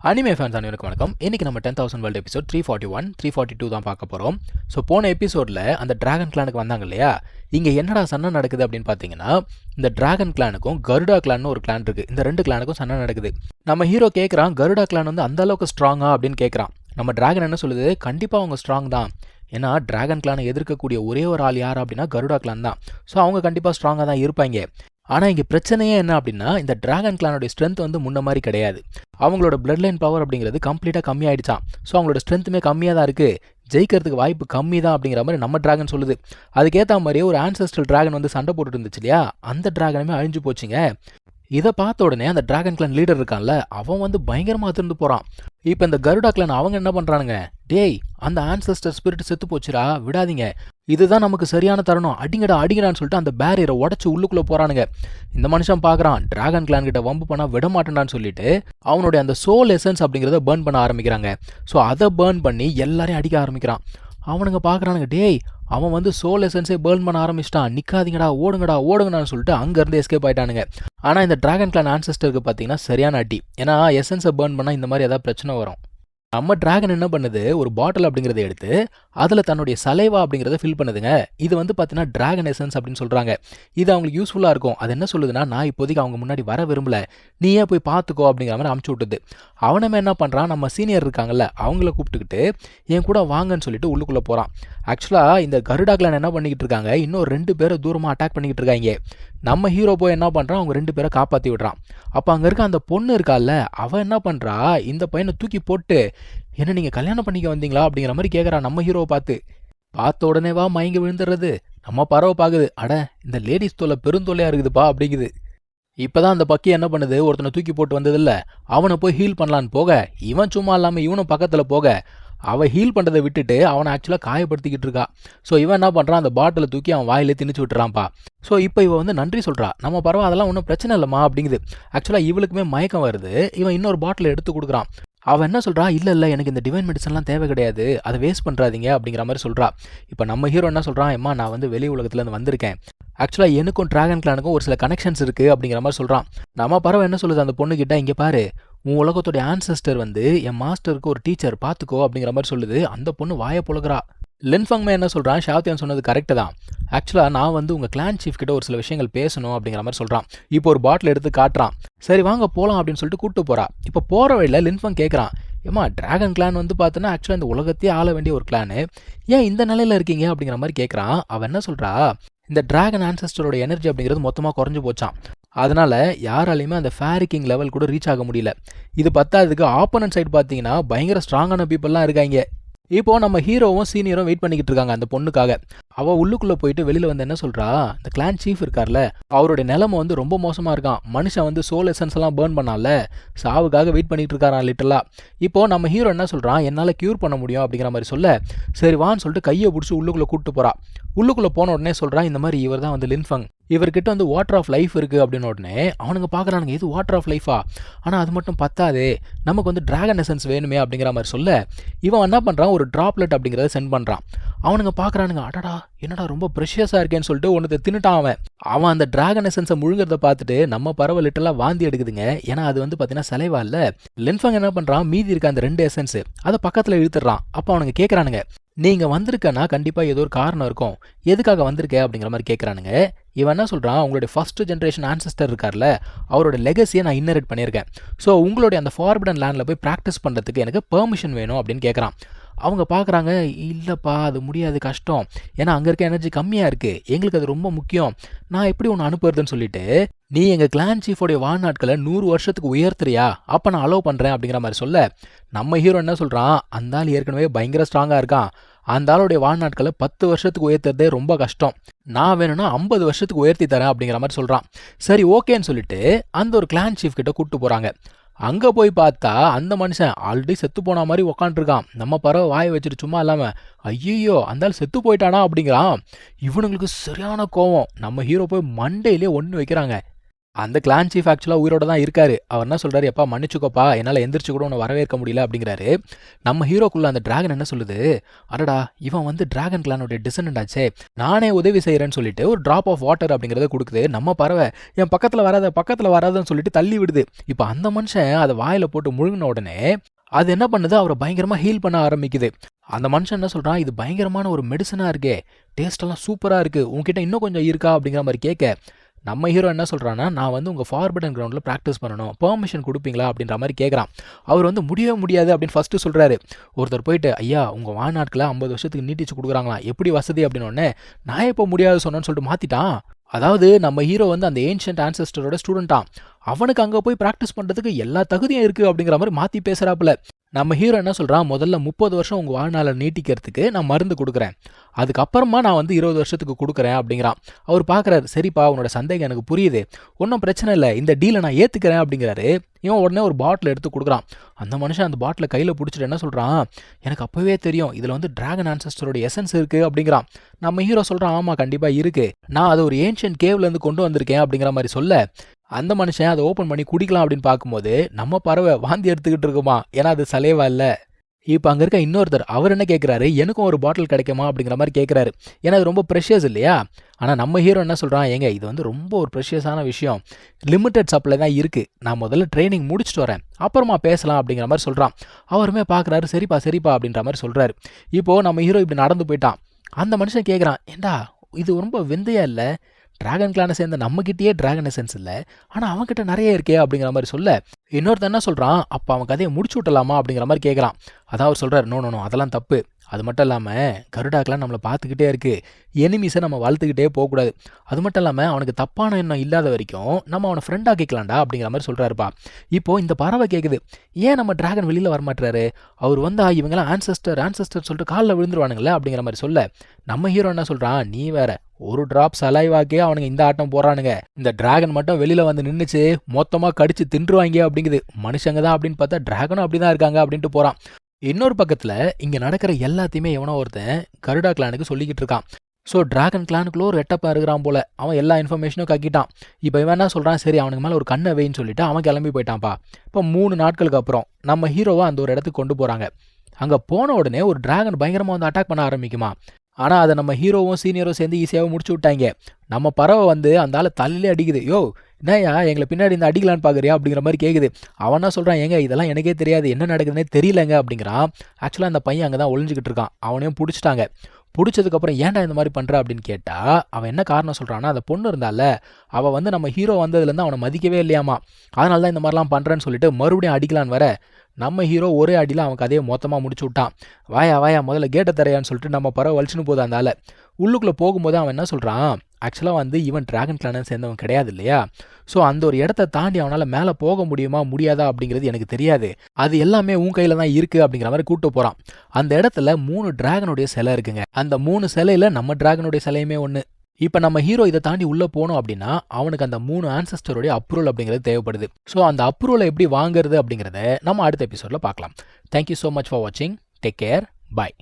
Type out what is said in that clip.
Anime fans அனைவருக்கும் வணக்கம். இன்னைக்கு நம்ம 10,000 வேர்ல்டு எபிசோட் 341, 342 தான் பார்க்க போகிறோம். ஸோ போன எபிசோடில் அந்த டிராகன் கிளானுக்கு வந்தாங்க இல்லையா, இங்கே என்னடா சண்டை நடக்குது அப்படின்னு பார்த்தீங்கன்னா, இந்த டிராகன் கிளானுக்கும் கருடா கிளான்னு ஒரு கிளான் இருக்குது. இந்த ரெண்டு கிளானுக்கும் சண்டை நடக்குது. நம்ம ஹீரோ கேட்குறான், கருடா கிளான் வந்து அந்த அளவுக்கு ஸ்ட்ராங்கா அப்படின்னு கேட்குறான். நம்ம டிராகன் என்ன சொல்லுது, கண்டிப்பாக அவங்க ஸ்ட்ராங் தான். ஏன்னா டிராகன் கிளானை எதிர்க்கக்கூடிய ஒரே ஒரு ஆள் யார் அப்படின்னா கருடா கிளான் தான். ஸோ அவங்க கண்டிப்பாக ஸ்ட்ராங்காக தான் இருப்பாங்க. ஆனால் இங்கே பிரச்சனையே என்ன அப்படின்னா, இந்த டிராகன் கிளானோட ஸ்ட்ரென்த் வந்து முன்ன மாதிரி கிடையாது. அவங்களோட பிளட் லைன் பவர் அப்படிங்கிறது கம்ப்ளீட்டாக கம்மியாயிடுச்சான். ஸோ அவங்களோட ஸ்ட்ரென்த்துமே கம்மியாக தான் இருக்குது. ஜெயிக்கிறதுக்கு வாய்ப்பு கம்மி தான் அப்படிங்கிற மாதிரி நம்ம டிராகன் சொல்லுது. அதுக்கேற்ற மாதிரியே ஒரு ஆன்செஸ்ட்ரல் டிராகன் வந்து சண்டை போட்டுட்டு இருந்துச்சு இல்லையா, அந்த டிராகனுமே அழிஞ்சு போச்சுங்க. இதை பார்த்த உடனே அந்த டிராகன் கிளான் லீடர் இருக்கான்ல, அவன் வந்து பயங்கரமாக திருந்து போகிறான். இப்போ இந்த கருடா கிளான் அவங்க என்ன பண்ணுறானுங்க, டேய் அந்த ஆன்செஸ்டர் ஸ்பிரிட் செத்து போச்சுரா, விடாதீங்க, இதுதான் நமக்கு சரியான தருணம், அடிங்கடா அடிங்கடான்னு சொல்லிட்டு அந்த பேரியரை உடச்சி உள்ளுக்குள்ளே போகிறானுங்க. இந்த மனுஷன் பார்க்குறான், டிராகன் கிளான் கிட்ட வம்பு பண்ணால் விட மாட்டேன்டான்னு சொல்லிட்டு அவனுடைய அந்த சோல் எசன்ஸ் அப்படிங்கிறத பேர்ன் பண்ண ஆரம்பிக்கிறாங்க. ஸோ அதை பேர்ன் பண்ணி எல்லாரையும் அடிக்க ஆரம்பிக்கிறான். அவனுங்க பார்க்குறானுங்க, டேய் அவன் வந்து சோல் எசன்ஸே பேர்ன் பண்ண ஆரம்பிச்சிட்டான், நிற்காதீங்கடா ஓடுங்கடா ஓடுங்கடான்னு சொல்லிட்டு அங்கேருந்து எஸ்கேப் ஆயிட்டானுங்க. ஆனால் இந்த டிராகன் கிளான் ஆன்செஸ்டருக்கு பார்த்தீங்கன்னா சரியான அடி. ஏன்னா எசன்ஸை பேர்ன் பண்ணால் இந்த மாதிரி ஏதாவது பிரச்சனை வரும். நம்ம டிராகன் என்ன பண்ணுது, ஒரு பாட்டில் அப்படிங்கிறத எடுத்து அதில் தன்னுடைய சலைவா அப்படிங்கிறத ஃபில் பண்ணுதுங்க. இது வந்து பார்த்தீங்கன்னா டிராகன் எசன்ஸ் அப்படின்னு சொல்கிறாங்க. இது அவங்களுக்கு யூஸ்ஃபுல்லாக இருக்கும். அது என்ன சொல்லுதுன்னா, நான் இப்போதைக்கு அவங்க முன்னாடி வர விரும்பல, நீயே போய் பார்த்துக்கோ அப்படிங்கிற மாதிரி அமுச்சு விட்டுது. அவனமே என்ன பண்ணுறான், நம்ம சீனியர் இருக்காங்கல்ல அவங்கள கூப்பிட்டுக்கிட்டு என் கூட வாங்கன்னு சொல்லிட்டு உள்ளுக்குள்ளே போகிறான். ஆக்சுவலாக இந்த கருடா கிளான் என்ன பண்ணிக்கிட்டு இருக்காங்க, இன்னும் 2 பேரை தூரமாக அட்டாக் பண்ணிக்கிட்டு இருக்காங்க. நம்ம ஹீரோ போய் என்ன பண்ணுறான், அவங்க 2 பேரை காப்பாற்றி விடுறான். அப்போ அங்கே இருக்க அந்த பொண்ணு இருக்கால, அவன் என்ன பண்ணுறா, இந்த பையனை தூக்கி போட்டு என்ன நீங்கள் கல்யாணம் பண்ணிக்க வந்தீங்களா அப்படிங்கிற மாதிரி கேட்குறான் நம்ம ஹீரோவை பார்த்த உடனேவா மயங்கி விழுந்துடுறது. நம்ம பறவை பார்க்குது, அட இந்த லேடிஸ் தொல்லை பெருந்தொல்லையாக இருக்குதுப்பா அப்படிங்குது. இப்போதான் அந்த பக்கி என்ன பண்ணுது, ஒருத்தனை தூக்கி போட்டு வந்ததில்ல, அவனை போய் ஹீல் பண்ணலான்னு போக, இவன் சும்மா இல்லாமல் இவனும் பக்கத்தில் போக, அவள் ஹீல் பண்ணுறதை விட்டுட்டு அவனை ஆக்சுவலாக காயப்படுத்திக்கிட்டு இருக்கா. ஸோ இவன் என்ன பண்ணுறான், அந்த பாட்டிலை தூக்கி அவன் வாயிலே திணிச்சு விட்டுறான்ப்பா. ஸோ இப்போ இவன் வந்து நன்றி சொல்கிறா, நம்ம பரவா அதெல்லாம் ஒன்றும் பிரச்சனை இல்லைம்மா அப்படிங்குது. ஆக்சுவலாக இவளுக்குமே மயக்கம் வருது. இவன் இன்னொரு பாட்டிலை எடுத்து கொடுக்குறான். அவன் என்ன சொல்கிறா, இல்லை எனக்கு இந்த டிவைன் மெடிசன்லாம் தேவை கிடையாது, அதை வேஸ்ட் பண்ணுறாதீங்க அப்படிங்கிற மாதிரி சொல்கிறா. இப்போ நம்ம ஹீரோ என்ன சொல்கிறான், அம்மா நான் வந்து வெளி உலகத்துலேருந்து வந்திருக்கேன், ஆக்சுவலாக எனக்கும் டிராகன் கிளானுக்கும் ஒரு சில கனெக்ஷன்ஸ் இருக்குது அப்படிங்கிற மாதிரி சொல்கிறான். நம்ம பறவை என்ன சொல்லுது அந்த பொண்ணுக்கிட்ட, இங்கே பாரு உன் உலகத்தோடைய ஆன்செஸ்டர் வந்து என் மாஸ்டருக்கு ஒரு டீச்சர் பார்த்துக்கோ அப்படிங்கிற மாதிரி சொல்லுது. அந்த பொண்ணு வாயை புழகிறா. லின்ஃபங்மே என்ன சொல்கிறான், ஷாத்தியான் சொன்னது கரெக்டு தான், ஆக்சுவலாக நான் வந்து உங்கள் கிளான் சீஃப் கிட்ட ஒரு சில விஷயங்கள் பேசணும் அப்படிங்கிற மாதிரி சொல்கிறான். இப்போ ஒரு பாட்டில் எடுத்து காட்டுறான். சரி வாங்க போகலாம் அப்படின்னு சொல்லிட்டு கூப்பிட்டு போகிறா. இப்போ போகிற வழியில் லின்ஃபங் கேட்குறான், ஏமா டிராகன் கிளான் வந்து பார்த்தோன்னா ஆக்சுவலாக இந்த உலகத்தையே ஆள வேண்டிய ஒரு கிளானு, ஏன் இந்த நிலையில் இருக்கீங்க அப்படிங்கிற மாதிரி கேட்குறான். அவன் என்ன சொல்கிறா, இந்த டிராகன் ஆன்செஸ்டரோட எனர்ஜி அப்படிங்கிறது மொத்தமாக குறைஞ்சு போச்சான், அதனால் யாராலையுமே அந்த ஃபேரி கிங் லெவல் கூட ரீச் ஆக முடியல. இது பத்தாததுக்கு ஆப்போனன்ட் சைடு பார்த்தீங்கன்னா பயங்கர ஸ்ட்ராங்கான பீப்புளெலாம் இருக்காங்க. இப்போ நம்ம ஹீரோவும் சீனியரும் வெயிட் பண்ணிக்கிட்டு இருக்காங்க அந்த பொண்ணுக்காக. அவள் உள்ளுக்குள்ளே போயிட்டு வெளியில் வந்து என்ன சொல்கிறா, இந்த கிளான் சீஃப் இருக்கார்ல அவருடைய நிலைமை வந்து ரொம்ப மோசமாக இருக்கான், மனுஷன் வந்து சோல் எசன்ஸ் எல்லாம் பேர்ன் பண்ணால சாவுக்காக வெயிட் பண்ணிட்டு இருக்காரான் லிட்டலாக. இப்போது நம்ம ஹீரோ என்ன சொல்கிறான், என்னால் க்யூர் பண்ண முடியும் அப்படிங்கிற மாதிரி சொல்ல, சரி வான்னு சொல்லிட்டு கையை பிடிச்சி உள்ளுக்குள்ளே கூப்பிட்டு போகிறா. உள்ளுக்குள்ளே போன உடனே சொல்கிறான், இந்த மாதிரி இவர் தான் வந்து லின்ஃபங், இவர்கிட்ட வந்து வாட்டர் ஆஃப் லைஃப் இருக்குது அப்படின்னு உடனே அவனுங்க பார்க்குறானுங்க, இது வாட்டர் ஆஃப் லைஃபா, ஆனால் அது மட்டும் பத்தாதே, நமக்கு வந்து டிராகன் எசன்ஸ் வேணுமே அப்படிங்கிற மாதிரி சொல்ல, இவன் என்ன பண்ணுறான், ஒரு ட்ராப்லெட் அப்படிங்கிறத சென்ட் பண்ணுறான். அவனுங்க பார்க்குறானுங்க, அடடா என்னடா ரொம்ப ப்ரெஷியஸாக இருக்கேன்னு சொல்லிட்டு ஒன்று தின்னுட்டான். அவன் அந்த டிராகன் எசன்ஸை முழுங்கிறத பார்த்துட்டு நம்ம பறவை லிட்டலாக வாந்தி எடுக்குதுங்க. ஏன்னா அது வந்து பார்த்தீங்கன்னா செலைவா இல்லை. லின்ஃபங் என்ன பண்ணுறான், மீதி இருக்க அந்த 2 எசன்ஸ் அதை பக்கத்தில் இழுத்துடுறான். அப்போ அவனுங்க கேட்குறானுங்க, நீங்கள் வந்திருக்கன்னா கண்டிப்பாக ஏதோ ஒரு காரணம் இருக்கும், எதுக்காக வந்திருக்க அப்படிங்கிற மாதிரி கேட்குறானுங்க. இவன் என்ன சொல்கிறான், உங்களுடைய ஃபர்ஸ்ட் ஜென்ரேஷன் ஆன்செஸ்டர் இருக்கார்ல அவரோட லெகசியை நான் இன்னரேட் பண்ணியிருக்கேன், ஸோ உங்களுடைய அந்த ஃபார்பிடன் லேண்டில் போய் ப்ராக்டிஸ் பண்ணுறதுக்கு எனக்கு பெர்மிஷன் வேணும் அப்படின்னு கேட்குறான். அவங்க பார்க்குறாங்க, இல்லைப்பா அது முடியாது, கஷ்டம், ஏன்னா அங்கே இருக்க எனர்ஜி கம்மியாக இருக்குது, எங்களுக்கு அது ரொம்ப முக்கியம், நான் எப்படி ஒன்று அனுப்புறதுன்னு சொல்லிட்டு, நீ எங்கள் கிளான் சீஃபோடைய வாழ்நாட்களை 100 வருஷத்துக்கு உயர்த்துறியா, அப்போ நான் அலோவ் பண்ணுறேன் அப்படிங்கிற மாதிரி சொல்ல, நம்ம ஹீரோ என்ன சொல்கிறான், அந்த ஆள் ஏற்கனவே பயங்கர ஸ்ட்ராங்காக இருக்கான், அந்த ஆளுடைய வாழ்நாட்களை 10 வருஷத்துக்கு உயர்த்துறதே ரொம்ப கஷ்டம், நான் வேணும்னா 50 வருஷத்துக்கு உயர்த்தி தரேன் அப்படிங்கிற மாதிரி சொல்கிறான். சரி ஓகேன்னு சொல்லிட்டு அந்த ஒரு கிளான் சீஃப் கிட்ட கூப்பிட்டு போகிறாங்க. அங்கே போய் பார்த்தா அந்த மனுஷன் ஆல்ரெடி செத்து போன மாதிரி உக்காண்ட்ருக்கான். நம்ம பறவை வாயை வச்சுட்டு சும்மா இல்லாமல், ஐயோ அந்த ஆள் செத்து போயிட்டானா அப்படிங்கிறான். இவனுங்களுக்கு சரியான கோவம். நம்ம ஹீரோ போய் மண்டையிலே ஒன்று வைக்கிறாங்க. அந்த கிளான் சீஃப் ஆக்சுவலாக உயிரோட தான் இருக்காரு. அவர் என்ன சொல்றாரு, எப்பா மன்னிச்சுக்கோப்பா, என்னால் எந்திரிச்சு கூட உன்னை வரவேற்க முடியல அப்படிங்கிறாரு. நம்ம ஹீரோக்குள்ள அந்த டிராகன் என்ன சொல்லுது, அடடா இவன் வந்து டிராகன் கிளானோட டிசெண்டன்ட் ஆச்சே, நானே உதவி செய்கிறேன்னு சொல்லிட்டு ஒரு டிராப் ஆஃப் வாட்டர் அப்படிங்கிறத கொடுக்குது. நம்ம பறவை என் பக்கத்தில் வராதன்னு சொல்லிட்டு தள்ளி விடுது. இப்போ அந்த மனுஷன் அதை வாயில் போட்டு முழுங்கின உடனே அது என்ன பண்ணுது, அவரை பயங்கரமாக ஹீல் பண்ண ஆரம்பிக்குது. அந்த மனுஷன் என்ன சொல்கிறான், இது பயங்கரமான ஒரு மெடிசனாக இருக்கே, டேஸ்டெல்லாம் சூப்பராக இருக்குது, உங்ககிட்ட இன்னும் கொஞ்சம் இருக்கா அப்படிங்கிற மாதிரி கேட்க நம்ம ஹீரோ என்ன சொல்கிறான்னா, நான் வந்து உங்கள் ஃபார்பர்டன் கிரவுண்டில் ப்ராக்டிஸ் பண்ணணும், பெர்மிஷன் கொடுப்பீங்களா அப்படின்ற மாதிரி கேட்குறான். அவர் வந்து முடியவே முடியாது அப்படின்னு ஃபஸ்ட்டு சொல்கிறாரு. ஒருத்தர் போயிட்டு, ஐயா உங்கள் வாழ்நாட்களை 50 வருஷத்துக்கு நீட்டிச்சு கொடுக்குறாங்களாம், எப்படி வசதி அப்படின்னு நான் எப்போ முடியாது சொன்னேன்னு சொல்லிட்டு மாற்றிட்டான். அதாவது நம்ம ஹீரோ வந்து அந்த ஏன்ஷியன்ட் ஆன்செஸ்டரோட ஸ்டூடெண்ட்டான், அவனுக்கு அங்கே போய் ப்ராக்டிஸ் பண்ணுறதுக்கு எல்லா தகுதியும் இருக்குது அப்படிங்கிற மாதிரி மாற்றி பேசுகிறாப்புல. நம்ம ஹீரோ என்ன சொல்கிறான், முதல்ல 30 வருஷம் உங்கள் வாழ்நாளை நீட்டிக்கிறதுக்கு நான் மருந்து கொடுக்குறேன், அதுக்கப்புறமா நான் வந்து 20 வருஷத்துக்கு கொடுக்குறேன் அப்படிங்கிறான். அவர் பார்க்குறாரு, சரிப்பா உன்னோட சந்தேகம் எனக்கு புரியுது, ஒன்றும் பிரச்சனை இல்லை, இந்த டீலை நான் ஏற்றுக்கிறேன் அப்படிங்கிறாரு. இவன் உடனே ஒரு பாட்டில் எடுத்து கொடுக்குறான். அந்த மனுஷன் அந்த பாட்டிலை கையில் பிடிச்சிட்டு என்ன சொல்கிறான், எனக்கு அப்போவே தெரியும் இதில் வந்து டிராகன் ஆன்செஸ்டரோட எசன்ஸ் இருக்குது அப்படிங்கிறான். நம்ம ஹீரோ சொல்கிறான், ஆமாம் கண்டிப்பாக இருக்குது, நான் அதை ஒரு ஏன்ஷியன்ட் கேவ்லேருந்து கொண்டு வந்திருக்கேன் அப்படிங்கிற மாதிரி சொல்ல அந்த மனுஷன் அதை ஓப்பன் பண்ணி குடிக்கலாம் அப்படின்னு பார்க்கும்போது நம்ம பறவை வாந்தி எடுத்துக்கிட்டு இருக்குமா, ஏன்னா அது சலேவா இல்லை. இப்போ அங்கே இருக்க இன்னொருத்தர் அவர் என்ன கேட்குறாரு, எனக்கும் ஒரு பாட்டில் கிடைக்குமா அப்படிங்கிற மாதிரி கேட்குறாரு. ஏன்னா அது ரொம்ப ப்ரெஷியஸ் இல்லையா. ஆனால் நம்ம ஹீரோ என்ன சொல்கிறான், ஏங்க இது வந்து ரொம்ப ஒரு ப்ரெஷியஸான விஷயம், லிமிட்டட் சப்ளை தான் இருக்குது, நான் முதல்ல ட்ரைனிங் முடிச்சுட்டு வரேன் அப்புறமா பேசலாம் அப்படிங்கிற மாதிரி சொல்கிறான். அவருமே பார்க்குறாரு, சரிப்பா அப்படின்ற மாதிரி சொல்கிறாரு. இப்போது நம்ம ஹீரோ இப்படி நடந்து போயிட்டான். அந்த மனுஷன் கேட்குறான், ஏண்டா இது ரொம்ப விந்தையா இல்லை, டிராகன் கிளானை சேர்ந்த நம்மகிட்டயே டிராகன் எசன்ஸ் இல்லை, ஆனால் அவன்கிட்ட நிறைய இருக்கே அப்படிங்கிற மாதிரி சொல்ல இன்னொருத்தன் என்ன சொல்கிறான், அப்போ அவன் கதையை முடிச்சு விட்டலாமா அப்படிங்கிற மாதிரி கேட்குறான். அதான் அவர் சொல்கிறார், நோ அதெல்லாம் தப்பு, அது மட்டும் இல்லாமல் கருடாக்கெலாம் நம்மளை பார்த்துக்கிட்டே இருக்குது, எனிமீஸை நம்ம வளர்த்துக்கிட்டே போகக்கூடாது, அது மட்டும் இல்லாமல் அவனுக்கு தப்பான எண்ணம் இல்லாத வரைக்கும் நம்ம அவனை ஃப்ரெண்ட் ஆக்கிக்கலாம்டா அப்படிங்கிற மாதிரி சொல்கிறாருப்பா. இப்போது இந்த பறவை கேட்குது, ஏன் நம்ம டிராகன் வெளியில் வரமாட்டுறாரு, அவர் வந்தா இவங்கெல்லாம் ஆன்செஸ்டர் சொல்லிட்டு காலில் விழுந்துருவானுங்களே அப்படிங்கிற மாதிரி சொல்ல நம்ம ஹீரோ என்ன சொல்கிறான், நீ வேற ஒரு டிராப் சலைவாக்கே அவனுங்க இந்த ஆட்டம் போடுறானுங்க, இந்த டிராகன் மட்டும் வெளியில் வந்து நின்றுச்சு மொத்தமாக கடிச்சு தின்றுவாங்க அப்படிங்குது, மனுஷங்க தான் அப்படின்னு பார்த்தா டிராகனும் அப்படி தான் இருக்காங்க அப்படின்ட்டு போகிறான். இன்னொரு பக்கத்தில் இங்கே நடக்கிற எல்லாத்தையுமே எவனோ ஒருத்தன் கருடா கிளானுக்கு சொல்லிக்கிட்டு இருக்கான். ஸோ டிராகன் கிளானுக்குள்ள ஒரு ரெட்டப்பா இருக்கிறான் போல, அவன் எல்லா இன்ஃபர்மேஷனும் கக்கிட்டான். இப்போ இவன் என்ன சொல்கிறான், சரி அவனுக்கு மேலே ஒரு கண்ணை வைன்னு சொல்லிட்டு அவன் கிளம்பி போயிட்டான்ப்பா. இப்போ 3 நாட்களுக்கு அப்புறம் நம்ம ஹீரோவை அந்த ஒரு இடத்துக்கு கொண்டு போகிறாங்க. அங்கே போன உடனே ஒரு டிராகன் பயங்கரமாக வந்து அட்டாக் பண்ண ஆரம்பிக்குமா. ஆனால் அதை நம்ம ஹீரோவும் சீனியரும் சேர்ந்து ஈஸியாக முடிச்சு விட்டாங்க. நம்ம பறவை வந்து அந்த ஆள் தலையிலே அடிக்குது, யோ என்னையா எங்களை பின்னாடி இந்த அடிக்கலான்னு பார்க்குறியா அப்படிங்கிற மாதிரி கேட்குது. அவன் என்ன சொல்கிறான், ஏங்க இதெல்லாம் எனக்கே தெரியாது, என்ன நடக்குதுன்னே தெரியலங்க அப்படிங்கிறான். ஆக்சுவலாக அந்த பையன் அங்கே தான் ஒளிஞ்சிக்கிட்டு இருக்கான், அவனையும் பிடிச்சிட்டாங்க. பிடிச்சதுக்கப்புறம் ஏன்டா இந்த மாதிரி பண்ணுற அப்படின்னு கேட்டால் அவன் என்ன காரணம் சொல்கிறான்னா, அந்த பொண்ணு இருந்தால அவள் வந்து நம்ம ஹீரோ வந்ததுலேருந்து அவனை மதிக்கவே இல்லையாமா, அதனால தான் இந்த மாதிரிலாம் பண்ணுறேன்னு சொல்லிட்டு மறுபடியும் அடிக்கலான்னு வர நம்ம ஹீரோ ஒரே அடியில் அவன் கதையை மொத்தமாக முடிச்சு விட்டான். வாயா முதல்ல கேட்டை தரையான்னு சொல்லிட்டு நம்ம பறவை வலிச்சுன்னு போகுது. அந்த ஆள் உள்ளுக்குள்ளே போகும்போது அவன் என்ன சொல்கிறான், ஆக்சுவலாக வந்து இவன் டிராகன் கிளானை சேர்ந்தவன் கிடையாது இல்லையா, ஸோ அந்த ஒரு இடத்த தாண்டி அவனால் மேலே போக முடியுமா முடியாதா அப்படிங்கிறது எனக்கு தெரியாது, அது எல்லாமே உன் கையில் தான் இருக்குது அப்படிங்கிற மாதிரி கூப்பிட்டு போகிறான். அந்த இடத்துல 3 டிராகனுடைய சிலை இருக்குங்க. அந்த 3 சிலையில் நம்ம டிராகனுடைய சிலையுமே ஒன்று. இப்போ நம்ம ஹீரோ இதை தாண்டி உள்ளே போனோம் அப்படின்னா அவனுக்கு அந்த 3 ஆன்செஸ்டருடைய அப்ரூவல் அப்படிங்கிறது தேவைப்படுது. ஸோ அந்த அப்ரூவலை எப்படி வாங்குறது அப்படிங்கிறத நம்ம அடுத்த எபிசோடில் பார்க்கலாம். தேங்க்யூ ஸோ மச் ஃபார் வாட்சிங். Take care. பாய்.